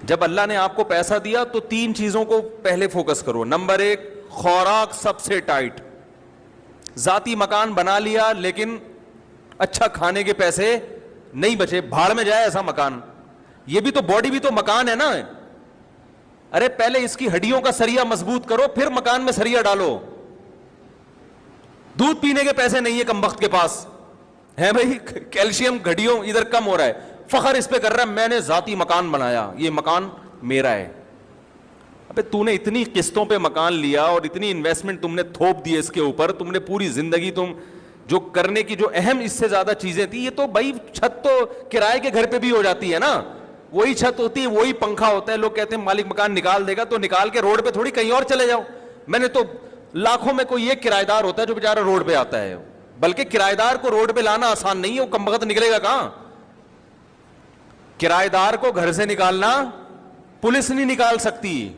جب اللہ نے آپ کو پیسہ دیا تو 3 چیزوں کو پہلے فوکس کرو. نمبر 1, خوراک سب سے ٹائٹ. ذاتی مکان بنا لیا لیکن اچھا کھانے کے پیسے نہیں بچے, بھاڑ میں جائے ایسا مکان. یہ بھی تو باڈی بھی تو مکان ہے نا. ارے پہلے اس کی ہڈیوں کا سریا مضبوط کرو, پھر مکان میں سریا ڈالو. دودھ پینے کے پیسے نہیں ہے کمبخت کے پاس, ہے بھائی, کیلشیم ہڈیوں ادھر کم ہو رہا ہے, فخر اس پہ کر رہا ہے میں نے ذاتی مکان بنایا, یہ مکان میرا ہے. ابے تو نے اتنی قسطوں پہ مکان لیا اور اتنی انویسٹمنٹ تم نے تھوپ دی اس کے اوپر, تم نے پوری زندگی تم جو کرنے کی جو اہم اس سے زیادہ چیزیں تھی, یہ تو بھائی چھت تو کرائے کے گھر پہ بھی ہو جاتی ہے نا, وہی چھت ہوتی ہے, وہی پنکھا ہوتا ہے. لوگ کہتے ہیں مالک مکان نکال دے گا, تو نکال کے روڈ پہ تھوڑی کہیں اور چلے جاؤ. میں نے تو لاکھوں میں کوئی ایک کرایہ دار ہوتا ہے جو بیچارہ روڈ پہ آتا ہے, بلکہ کرایہ دار کو روڈ پہ لانا آسان نہیں ہے, وہ کم وقت نکلے گا کہاں. کرایہ دار کو گھر سے نکالنا پولیس نہیں نکال سکتی,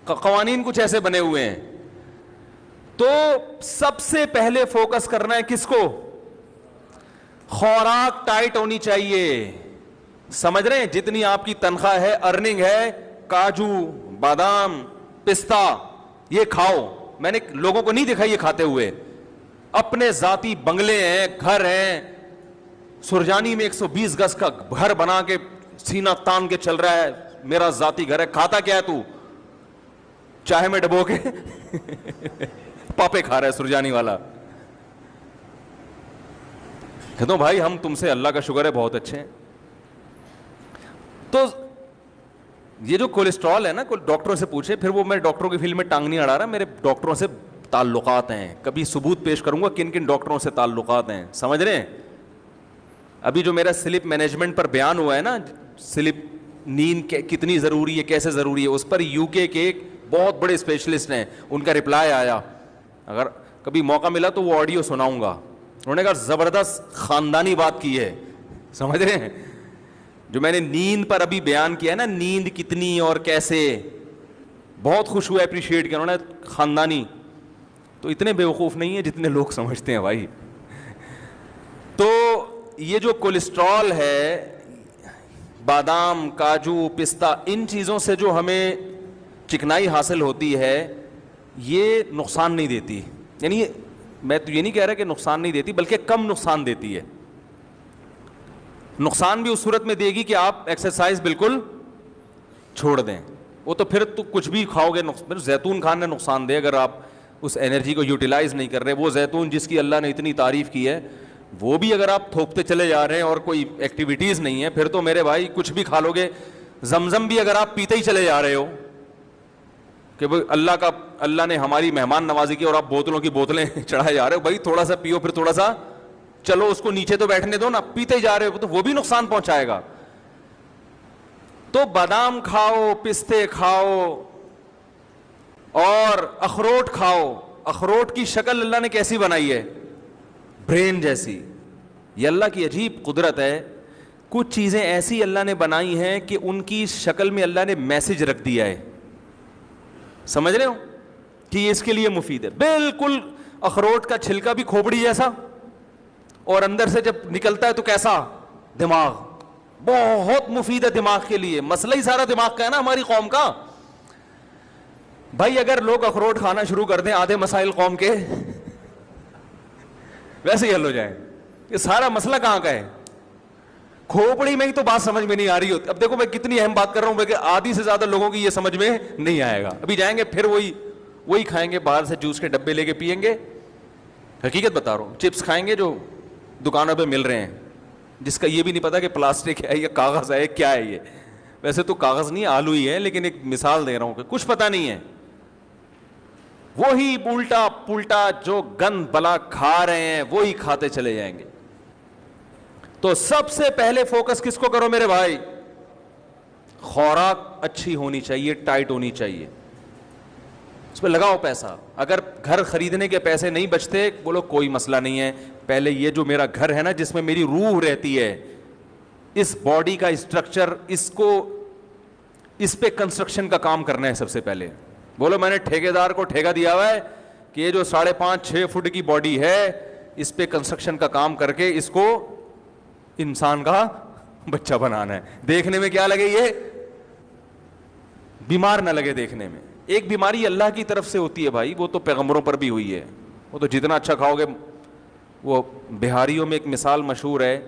قوانین کچھ ایسے بنے ہوئے ہیں. تو سب سے پہلے فوکس کرنا ہے کس کو؟ خوراک ٹائٹ ہونی چاہیے. سمجھ رہے ہیں, جتنی آپ کی تنخواہ ہے, ارننگ ہے, کاجو بادام پستہ یہ کھاؤ. میں نے لوگوں کو نہیں دیکھا یہ کھاتے ہوئے. اپنے ذاتی بنگلے ہیں, گھر ہیں, سرجانی میں 120 گز کا گھر بنا کے سینہ تان کے چل رہا ہے, میرا ذاتی گھر ہے. کھاتا کیا ہے تو؟ چائے میں ڈبو کے پاپے کھا رہا ہے سرجانی والا. کہتا ہوں بھائی ہم تم سے اللہ کا شکر ہے بہت اچھے ہیں. تو یہ جو کولیسٹرول ہے نا, ڈاکٹروں سے پوچھے, پھر وہ میں ڈاکٹروں کی فیلڈ میں ٹانگ نہیں اڑا رہا, میرے ڈاکٹروں سے تعلقات ہیں, کبھی ثبوت پیش کروں گا کن کن ڈاکٹروں سے تعلقات ہیں. سمجھ رہے ہیں, ابھی جو میرا سلپ مینجمنٹ پر بیان ہوا ہے نا, سلپ نیند کتنی ضروری ہے, کیسے ضروری ہے, اس پر یو کے ایک بہت بڑے اسپیشلسٹ ہیں, ان کا رپلائی آیا, اگر کبھی موقع ملا تو وہ آڈیو سناؤں گا. انہوں نے کہا زبردست خاندانی بات کی ہے. سمجھ رہے ہیں, جو میں نے نیند پر ابھی بیان کیا ہے نا, نیند کتنی اور کیسے, بہت خوش ہوا, اپریشیٹ کیا انہوں نے. خاندانی تو اتنے بیوقوف نہیں ہیں جتنے لوگ سمجھتے ہیں بھائی. تو یہ جو کولیسٹرول ہے, بادام کاجو پستہ, ان چیزوں سے جو ہمیں چکنائی حاصل ہوتی ہے, یہ نقصان نہیں دیتی. یعنی میں تو یہ نہیں کہہ رہا کہ نقصان نہیں دیتی, بلکہ کم نقصان دیتی ہے. نقصان بھی اس صورت میں دے گی کہ آپ ایکسرسائز بالکل چھوڑ دیں, وہ تو پھر تو کچھ بھی کھاؤ گے. زیتون کھانا نقصان دے اگر آپ اس انرجی کو یوٹیلائز نہیں کر رہے. وہ زیتون جس کی اللہ نے اتنی تعریف کی ہے, وہ بھی اگر آپ تھوپتے چلے جا رہے ہیں اور کوئی ایکٹیویٹیز نہیں ہے, پھر تو میرے بھائی کچھ بھی کھا لو گے. زمزم بھی اگر آپ پیتے ہی چلے جا رہے ہو کہ اللہ نے ہماری مہمان نوازی کی, اور آپ بوتلوں کی بوتلیں چڑھائے جا رہے ہو, بھائی تھوڑا سا پیو, پھر تھوڑا سا چلو اس کو نیچے تو بیٹھنے دو نا, پیتے ہی جا رہے ہو تو وہ بھی نقصان پہنچائے گا. تو بادام کھاؤ, پستے کھاؤ, اور اخروٹ کھاؤ. اخروٹ کی شکل اللہ نے کیسی بنائی ہے؟ برین جیسی. یہ اللہ کی عجیب قدرت ہے. کچھ چیزیں ایسی اللہ نے بنائی ہیں کہ ان کی شکل میں اللہ نے میسج رکھ دیا ہے. سمجھ رہے ہو کہ یہ اس کے لیے مفید ہے. بالکل اخروٹ کا چھلکا بھی کھوپڑی جیسا, اور اندر سے جب نکلتا ہے تو کیسا دماغ, بہت مفید ہے دماغ کے لیے. مسئلہ ہی سارا دماغ کا ہے نا ہماری قوم کا. بھائی اگر لوگ اخروٹ کھانا شروع کر دیں, آدھے مسائل قوم کے ویسے ہی حل ہو جائیں. یہ سارا مسئلہ کہاں کا ہے؟ کھوپڑی میں ہی تو بات سمجھ میں نہیں آ رہی ہوتی. اب دیکھو میں کتنی اہم بات کر رہا ہوں, کہ آدھی سے زیادہ لوگوں کی یہ سمجھ میں نہیں آئے گا. ابھی جائیں گے پھر وہی کھائیں گے, باہر سے جوس کے ڈبے لے کے پیئیں گے. حقیقت بتا رہا ہوں, چپس کھائیں گے جو دکانوں پہ مل رہے ہیں, جس کا یہ بھی نہیں پتا کہ پلاسٹک ہے یا کاغذ ہے, کیا ہے یہ. ویسے تو کاغذ نہیں, آلو ہی ہے, لیکن ایک مثال دے رہا ہوں کہ کچھ پتا نہیں ہے. وہی الٹا پلٹا جو گند بلا کھا رہے ہیں وہی کھاتے چلے جائیں گے. تو سب سے پہلے فوکس کس کو کرو میرے بھائی؟ خوراک اچھی ہونی چاہیے, ٹائٹ ہونی چاہیے, اس پہ لگاؤ پیسہ. اگر گھر خریدنے کے پیسے نہیں بچتے, بولو کوئی مسئلہ نہیں ہے, پہلے یہ جو میرا گھر ہے نا جس میں میری روح رہتی ہے, اس باڈی کا اسٹرکچر, اس پہ کنسٹرکشن کا کام کرنا ہے سب سے پہلے. بولو میں نے ٹھیکیدار کو ٹھیکہ دیا ہوا ہے کہ یہ جو 5.5-6 فٹ کی باڈی ہے, اس پہ کنسٹرکشن کا کام کر کے اس کو انسان کا بچہ بنانا ہے. دیکھنے میں کیا لگے, یہ بیمار نہ لگے دیکھنے میں. ایک بیماری اللہ کی طرف سے ہوتی ہے بھائی, وہ تو پیغمبروں پر بھی ہوئی ہے. وہ تو جتنا اچھا کھاؤ گے. وہ بہاریوں میں ایک مثال مشہور ہے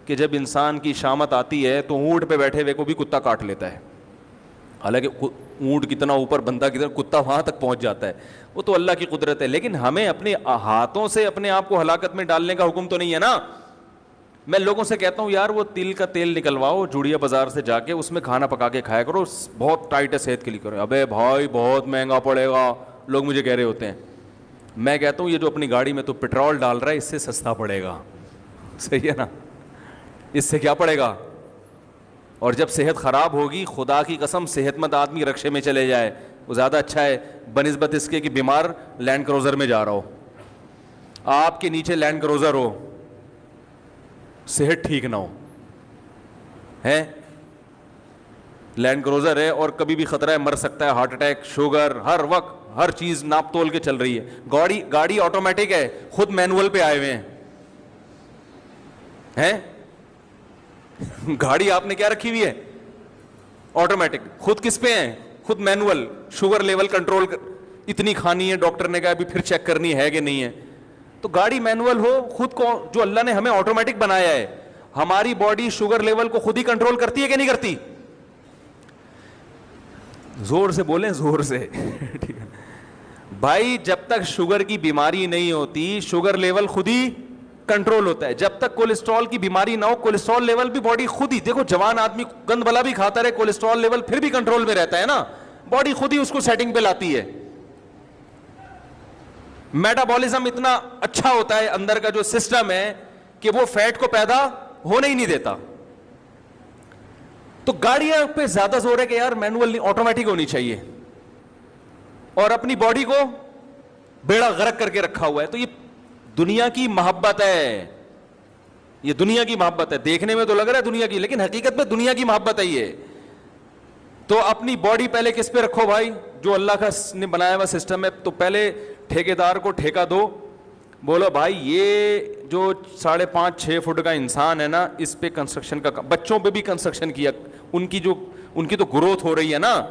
کہ جب انسان کی شامت آتی ہے تو اونٹ پہ بیٹھے ہوئے کو بھی کتا کاٹ لیتا ہے. حالانکہ اونٹ کتنا اوپر, بندہ کتنا, کتا وہاں تک پہنچ جاتا ہے. وہ تو اللہ کی قدرت ہے. لیکن ہمیں اپنے ہاتھوں سے اپنے آپ کو ہلاکت میں ڈالنے کا حکم تو نہیں ہے نا. میں لوگوں سے کہتا ہوں یار وہ تل کا تیل نکلواؤ جوڑیا بازار سے جا کے, اس میں کھانا پکا کے کھایا کرو, بہت ٹائٹ ہے صحت کے لیے. کرو ابے بھائی بہت مہنگا پڑے گا, لوگ مجھے کہہ رہے ہوتے ہیں. میں کہتا ہوں یہ جو اپنی گاڑی میں تو پیٹرول ڈال رہا ہے اس سے سستا پڑے گا. صحیح ہے نا, اس سے کیا پڑے گا. اور جب صحت خراب ہوگی, خدا کی قسم صحت مند آدمی رکشے میں چلے جائے وہ زیادہ اچھا ہے بنسبت اس کے کہ بیمار لینڈ کروزر میں جا رہا ہو. آپ کے نیچے لینڈ کروزر ہو, صحت ٹھیک نہ ہو, ہے لینڈ کروزر ہے اور کبھی بھی خطرہ ہے, مر سکتا ہے, ہارٹ اٹیک, شوگر, ہر وقت ہر چیز ناپ تول کے چل رہی ہے. گاڑی آٹومیٹک ہے, خود مینول پہ آئے ہوئے ہیں. گاڑی آپ نے کیا رکھی ہوئی ہے, آٹومیٹک. خود کس پہ ہیں, خود مینول. شوگر لیول کنٹرول اتنی کھانی ہے, ڈاکٹر نے کہا ابھی پھر چیک کرنی ہے کہ نہیں ہے. تو گاڑی مینول ہو, خود کو جو اللہ نے ہمیں آٹومیٹک بنایا ہے, ہماری باڈی شوگر لیول کو خود ہی کنٹرول کرتی ہے کہ نہیں کرتی. زور سے بولیں, زور سے. ٹھیک ہے بھائی, جب تک شوگر کی بیماری نہیں ہوتی شوگر لیول خود ہی کنٹرول ہوتا ہے. جب تک کولیسٹرول کی بیماری نہ ہو کولیسٹرول لیول بھی باڈی خود ہی, دیکھو جوان آدمی گند بلا بھی کھاتا رہے کولیسٹرول لیول پھر بھی کنٹرول میں رہتا ہے نا, باڈی خود ہی اس کو سیٹنگ پہ لاتی ہے. میٹابولزم اتنا اچھا ہوتا ہے اندر کا جو سسٹم ہے کہ وہ فیٹ کو پیدا ہونے ہی نہیں دیتا. تو گاڑیاں پہ زیادہ زور ہے کہ یار مینول نہیں, آٹومیٹک ہونی چاہیے, اور اپنی باڈی کو بیڑا غرق کر کے رکھا ہوا ہے. تو یہ دنیا کی محبت ہے, یہ دنیا کی محبت ہے. دیکھنے میں تو لگ رہا ہے دنیا کی, لیکن حقیقت میں دنیا کی محبت ہے یہ. تو اپنی باڈی پہلے کس پہ رکھو بھائی, جو اللہ کا نے بنایا ہوا سسٹم ہے. تو پہلے ٹھیکیدار کو ٹھیکہ دو, بولو بھائی یہ جو 5.5-6 فٹ کا انسان ہے نا, اس پہ کنسٹرکشن کا, بچوں پہ بھی کنسٹرکشن کیا, ان کی تو گروتھ ہو رہی ہے نا.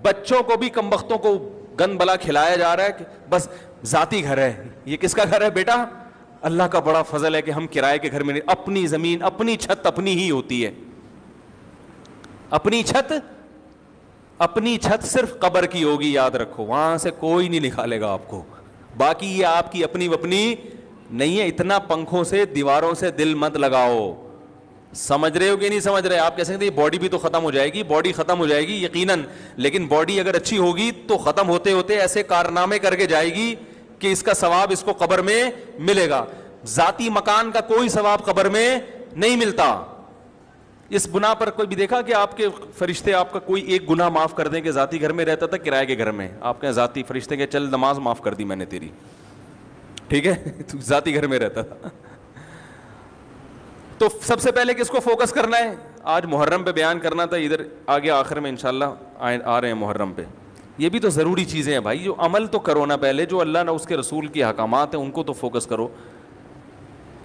بچوں کو بھی کمبختوں کو گند بلا کھلایا جا رہا ہے کہ بس ذاتی گھر ہے. یہ کس کا گھر ہے بیٹا, اللہ کا بڑا فضل ہے کہ ہم کرائے کے گھر میں نہیں, اپنی زمین اپنی چھت اپنی ہی ہوتی ہے. اپنی چھت صرف قبر کی ہوگی, یاد رکھو, وہاں سے کوئی نہیں نکالے گا آپ کو. باقی یہ آپ کی اپنی نہیں ہے. اتنا پنکھوں سے دیواروں سے دل مت لگاؤ. سمجھ رہے ہو کہ نہیں سمجھ رہے. آپ کہہ سکتے ہیں باڈی بھی تو ختم ہو جائے گی, باڈی ختم ہو جائے گی یقیناً, لیکن باڈی اگر اچھی ہوگی تو ختم ہوتے ہوتے ایسے کارنامے کر کے جائے گی کہ اس کا ثواب اس کو قبر میں ملے گا. ذاتی مکان کا کوئی ثواب قبر میں نہیں ملتا. اس بنا پر کوئی بھی دیکھا کہ آپ کے فرشتے آپ کا کوئی ایک گناہ معاف کر دیں کہ ذاتی گھر میں رہتا تھا کرائے کے گھر میں, آپ کے ذاتی فرشتے کہ چل نماز معاف کر دی میں نے تیری, ٹھیک ہے, تو ذاتی گھر میں رہتا تھا. تو سب سے پہلے کس کو فوکس کرنا ہے, آج محرم پہ بیان کرنا تھا, ادھر آگے آخر میں انشاءاللہ آ رہے ہیں محرم پہ. یہ بھی تو ضروری چیزیں ہیں بھائی, جو عمل تو کرو نا پہلے, جو اللہ نے اس کے رسول کی احکامات ہیں ان کو تو فوکس کرو.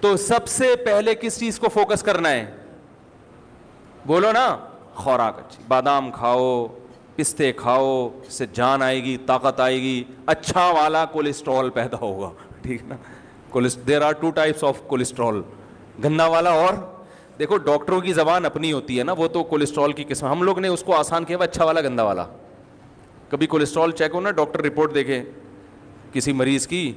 تو سب سے پہلے کس چیز کو فوکس کرنا ہے, بولو نا, خوراک اچھی, بادام کھاؤ, پستے کھاؤ, اس سے جان آئے گی, طاقت آئے گی, اچھا والا کولیسٹرول پیدا ہوگا. ٹھیک نا, there are 2 types of cholesterol, گندا والا اور, دیکھو ڈاکٹروں کی زبان اپنی ہوتی ہے نا, وہ تو کولیسٹرول کی قسم, ہم لوگ نے اس کو آسان کیا اچھا والا گندا والا. کبھی کولیسٹرول چیک ہو نا, ڈاکٹر رپورٹ دیکھے کسی مریض کی,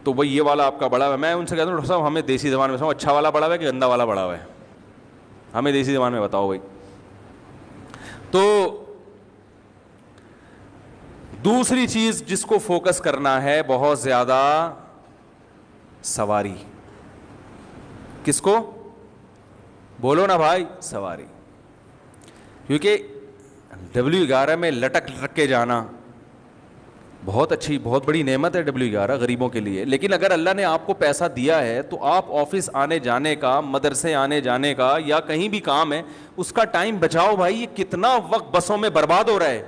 تو بھائی یہ والا آپ کا بڑا ہوا ہے. میں ان سے کہتا ہوں ڈاکٹر صاحب ہمیں دیسی زبان میں اچھا والا بڑا ہوا ہے کہ گندا والا بڑا ہوا ہے, ہمیں دیسی زبان میں بتاؤ بھائی. تو دوسری چیز جس کو فوکس کرنا ہے بہت زیادہ, سواری. کس کو, بولو نا بھائی, سواری. کیونکہ W11 میں لٹک کے جانا بہت اچھی بہت بڑی نعمت ہے W11 غریبوں کے لیے. لیکن اگر اللہ نے آپ کو پیسہ دیا ہے تو آپ آفس آنے جانے کا, مدرسے آنے جانے کا, یا کہیں بھی کام ہے اس کا ٹائم بچاؤ بھائی. یہ کتنا وقت بسوں میں برباد ہو رہا ہے.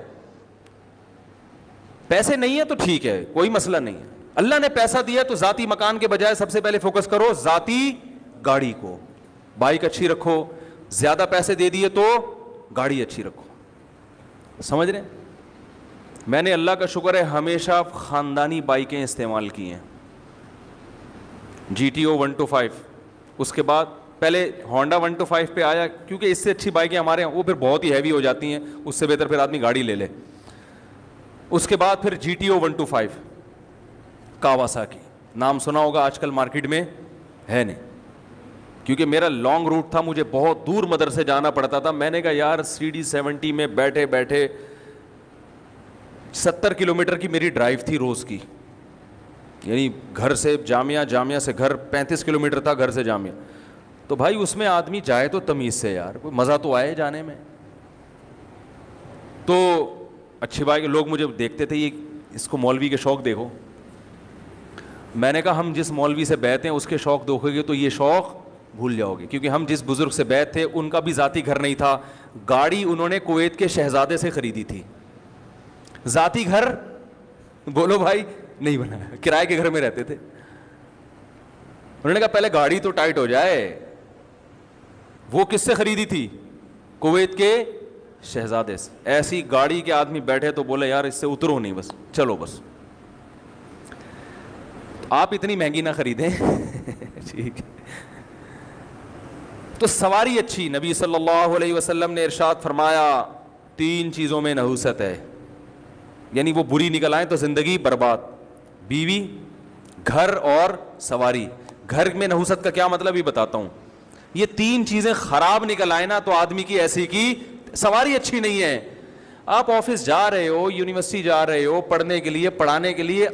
پیسے نہیں ہے تو ٹھیک ہے, کوئی مسئلہ نہیں ہے, اللہ نے پیسہ دیا تو ذاتی مکان کے بجائے سب سے پہلے فوکس کرو ذاتی گاڑی کو. بائک اچھی رکھو, زیادہ پیسے دے دیے تو گاڑی اچھی رکھو. سمجھ رہے ہیں, میں نے اللہ کا شکر ہے ہمیشہ خاندانی بائکیں استعمال کی ہیں, GTO 125. اس کے بعد پہلے ہونڈا 125 پہ آیا, کیونکہ اس سے اچھی بائکیں ہمارے ہیں, وہ پھر بہت ہی ہیوی ہو جاتی ہیں, اس سے بہتر پھر آدمی گاڑی لے لے. اس کے بعد پھر GTO 125 کاواساکی, نام سنا ہوگا, آج کل مارکیٹ میں ہے نہیں, کیونکہ میرا لانگ روٹ تھا, مجھے بہت دور مدرسے جانا پڑتا تھا. میں نے کہا یار CD70 میں بیٹھے بیٹھے 70 کلومیٹر کی میری ڈرائیو تھی روز کی, یعنی گھر سے جامعہ, جامعہ سے گھر 35 کلومیٹر تھا, گھر سے جامعہ. تو بھائی اس میں آدمی جائے تو تمیز سے یار, کوئی مزہ تو آئے جانے میں. تو اچھی بات کہ لوگ مجھے دیکھتے تھے, یہ اس کو مولوی کے شوق دیکھو. میں نے کہا ہم جس مولوی سے بیعت ہیں اس کے شوق دیکھو گے تو یہ شوق بھول جاؤ گے, کیونکہ ہم جس بزرگ سے بیعت تھے ان کا بھی ذاتی گھر نہیں تھا, گاڑی انہوں نے کویت کے شہزادے سے خریدی تھی. ذاتی گھر بولو بھائی نہیں بنایا, کرائے کے گھر میں رہتے تھے. انہوں نے کہا پہلے گاڑی تو ٹائٹ ہو جائے. وہ کس سے خریدی تھی؟ کویت کے شہزادے سے. ایسی گاڑی کے آدمی بیٹھے تو بولے یار اس سے اترو نہیں, بس چلو بس. آپ اتنی مہنگی نہ خریدیں ٹھیک ہے. تو سواری اچھی, نبی صلی اللہ علیہ وسلم نے ارشاد فرمایا 3 چیزوں میں نحوست ہے, یعنی وہ بری نکل آئیں تو زندگی برباد. بیوی, گھر اور سواری. گھر میں نحوست کا کیا مطلب یہ بتاتا ہوں. یہ 3 چیزیں خراب نکل آئے نا تو آدمی کی ایسی کی سواری اچھی نہیں ہے. آپ آفس جا رہے ہو, یونیورسٹی جا رہے ہو پڑھنے کے لیے, پڑھانے کے لیے,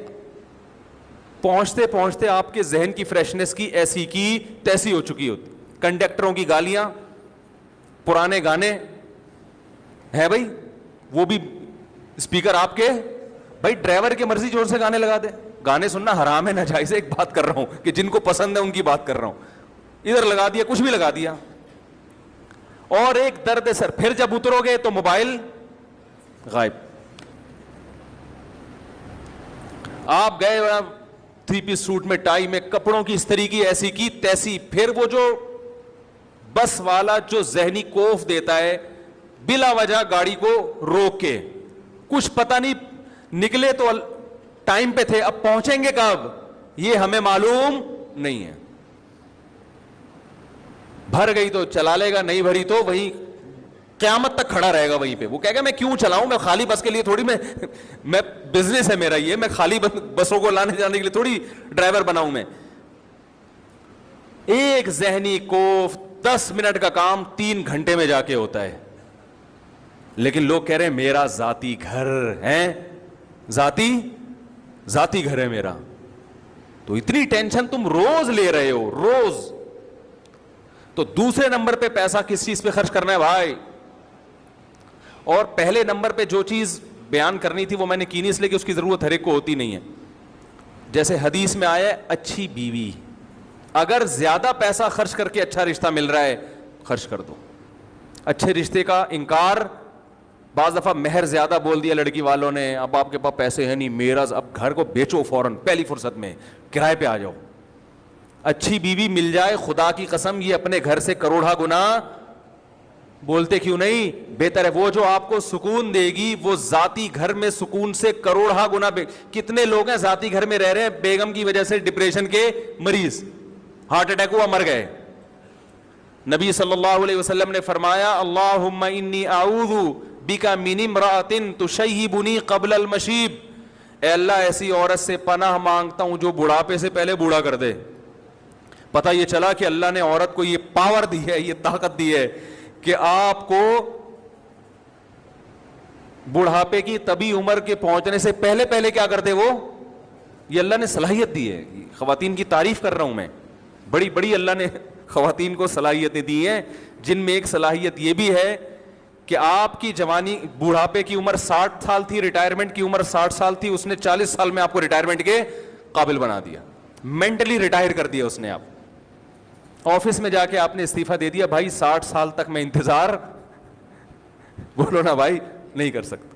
پہنچتے پہنچتے آپ کے ذہن کی فریشنس کی ایسی کی تیسی ہو چکی ہوتی. کنڈکٹروں کی گالیاں, پرانے گانے ہیں بھائی, وہ بھی اسپیکر آپ کے, بھائی ڈرائیور کی مرضی زور سے گانے لگا دے. گانے سننا حرام ہے, ناجائز ہے, ایک بات کر رہا ہوں کہ جن کو پسند ہے ان کی بات کر رہا ہوں. ادھر لگا دیا, کچھ بھی لگا دیا. اور ایک درد سر, پھر جب اترو گے تو موبائل غائب. آپ گئے 3 پیس سوٹ میں, ٹائی میں, کپڑوں کی استری کی ایسی کی تیسی. پھر وہ جو بس والا جو ذہنی کوف دیتا ہے بلا وجہ گاڑی کو روک کے, کچھ پتہ نہیں, نکلے تو ٹائم پہ تھے, اب پہنچیں گے کب یہ ہمیں معلوم نہیں ہے. بھر گئی تو چلا لے گا, نہیں بھری تو وہی قیامت تک کھڑا رہے گا وہیں پہ. وہ کہے گا میں کیوں چلاؤں, میں خالی بس کے لیے تھوڑی, میں بزنس ہے میرا یہ, میں خالی بسوں کو لانے جانے کے لیے تھوڑی ڈرائیور بناؤں میں. ایک ذہنی کوف 10 منٹ کا کام 3 گھنٹے میں جا کے ہوتا ہے. لیکن لوگ کہہ رہے ہیں میرا ذاتی گھر ہے, ذاتی گھر ہے میرا. تو اتنی ٹینشن تم روز لے رہے ہو, روز. تو دوسرے نمبر پہ پیسہ کس چیز پہ خرچ کرنا ہے بھائی. اور پہلے نمبر پہ جو چیز بیان کرنی تھی وہ میں نے کی نہیں, اس لیے کہ اس کی ضرورت ہر ایک کو ہوتی نہیں ہے. جیسے حدیث میں آیا ہے اچھی بیوی, اگر زیادہ پیسہ خرچ کر کے اچھا رشتہ مل رہا ہے خرچ کر دو. اچھے رشتے کا انکار, بعض دفعہ مہر زیادہ بول دیا لڑکی والوں نے, اب آپ کے پاس پیسے ہیں نہیں, میرا اب گھر کو بیچو فوراً پہلی فرصت میں, کرائے پہ آ جاؤ. اچھی بیوی مل جائے, خدا کی قسم یہ اپنے گھر سے کروڑا گنا, بولتے کیوں نہیں, بہتر ہے. وہ جو آپ کو سکون دے گی وہ ذاتی گھر میں سکون سے کروڑا گنا. کتنے لوگ ہیں ذاتی گھر میں رہ رہے ہیں, بیگم کی وجہ سے ڈپریشن کے مریض, ہارٹ اٹیک ہوا مر گئے. نبی صلی اللہ علیہ وسلم نے فرمایا اللہم انی اعوذ بک من امرأۃ تشیبنی قبل المشیب, اے اللہ ایسی عورت سے پناہ مانگتا ہوں جو بڑھاپے سے پہلے بوڑھا کر دے. پتہ یہ چلا کہ اللہ نے عورت کو یہ پاور دی ہے, یہ طاقت دی ہے کہ آپ کو بڑھاپے کی طبی عمر کے پہنچنے سے پہلے پہلے کیا کرتے, وہ یہ اللہ نے صلاحیت دی ہے. خواتین کی تعریف کر رہا ہوں میں, بڑی بڑی اللہ نے خواتین کو صلاحیتیں دی ہیں, جن میں ایک صلاحیت یہ بھی ہے کہ آپ کی جوانی, بڑھاپے کی عمر 60 سال تھی, ریٹائرمنٹ کی عمر 60 سال تھی, اس نے 40 سال میں آپ کو ریٹائرمنٹ کے قابل بنا دیا, مینٹلی ریٹائر کر دیا اس نے. آپ آفس میں جا کے آپ نے استعفیٰ دے دیا, بھائی 60 سال تک میں انتظار, بولو نا بھائی, نہیں کر سکتا.